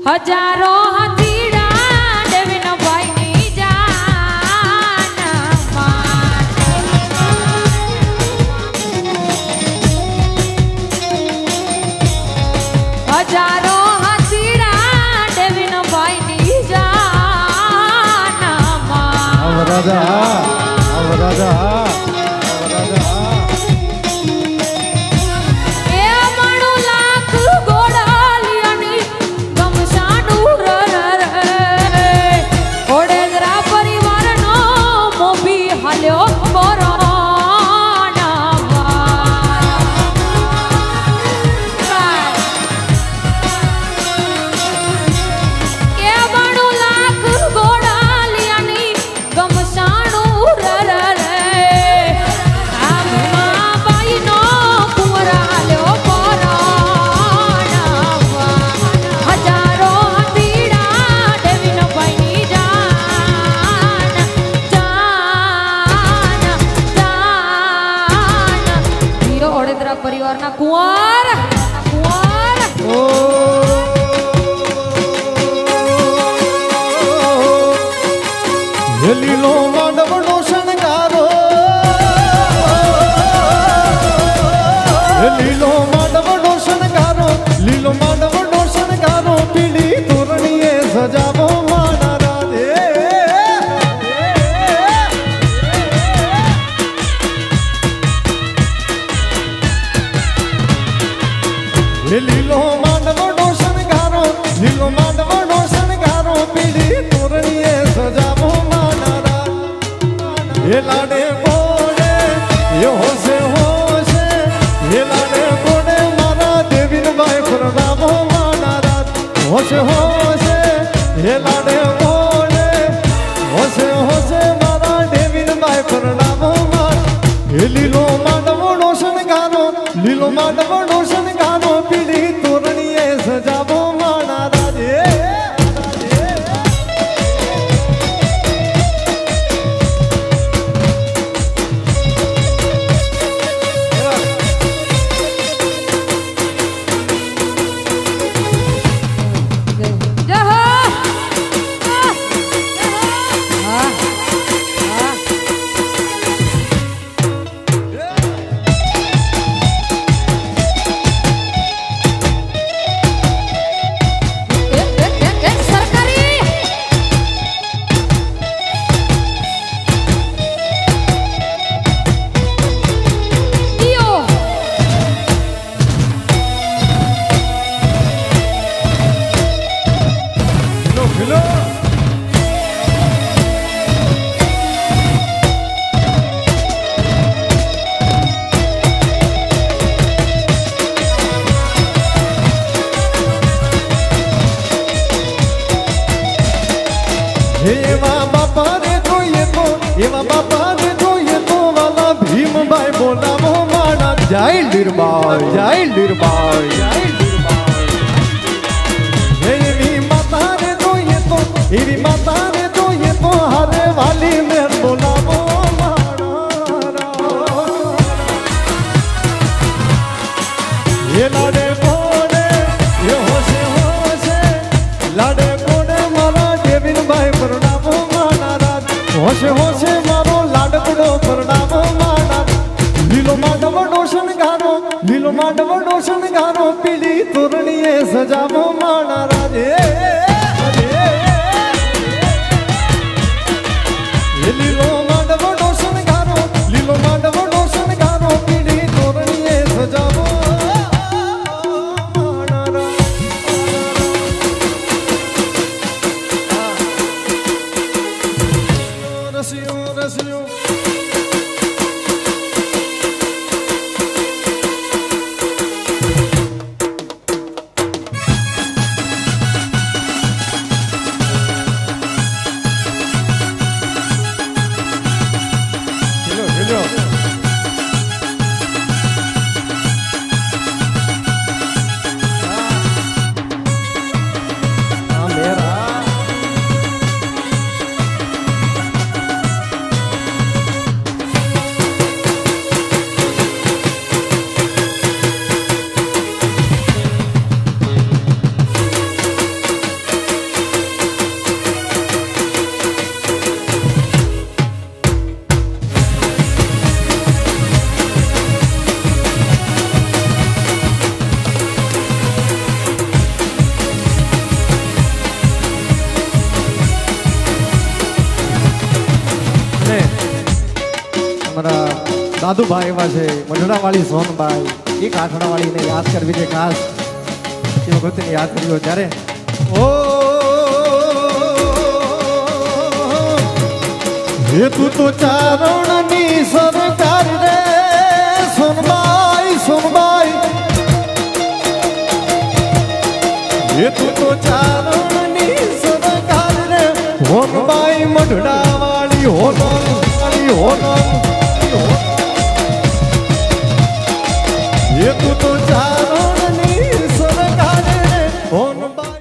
હજારો હાથીડા દેવીન ભાઈની જાન હજારો હાથીડા દેવીન ભાઈની જાન રાજા પરિવારના કુંવર લીલો માંડવનો શણગારો લીલો માંડવનો શણગારો લીલો માંડવનો શણગારો પીળી તોરણીએ સજાવો માના રાધે લીલો માંડવનો શણગારો લીલો માંડવનો શણગારો પીળી તોરણીએ સજાવો માના રાધે લાડે ગોડે એ હોશે હોશે એ લાડે ગોડે મારા દેવીન ભાઈ ફરનામો માના રાધે હોશે હોશે એ લાડે ગોડે હોશે હોશે મારા દેવીન ભાઈ ફરનામો મારા લીલો માંડવનો શણગારો લીલો માંડવનો શણગારો પીળી તોરણીએ સજાવો માના રાધે એવા બાપા ને જોઈએ તો વાલા ભીમભાઈ બોલાવો માણા જય લીરબાઈ જય લીરબાઈ જય લીરબાઈ એવી માતા ને જોઈએ તો એવી માતા ને જોઈએ તો હારે વાલી મેર બોલાવો માણા એ લાડે કોડે એ હોશે હોશે લાડે કોડે મારા દેવીનભાઈ પરણાવો માના રાત હોશે હોશે મારો લાડકડો પરણાવો માના લીલો માંડવનો શણગારો લીલો માંડવનો શણગારો પીળી તોરણીએ સજાવો માના રાજે લીલો માંડવનો શણગારો લીલો માંડવનો શણગારો પીળી તોરણીએ સજાવો સાધુભાઈ એવા છે મઢડાવાળી સોનબાઈ એ કાઠડાવાળીને યાદ કરવી છે ખાસ એ વખતે યાદ કર્યો ત્યારે ઓ હે તું તો ચારણની સરકાર રે સોનબાઈ સોનબાઈ હે તું તો ચારણની સરકાર રે હોનબાઈ મઢડાવાળી હોનવાળી હોન એ તું તો ચાર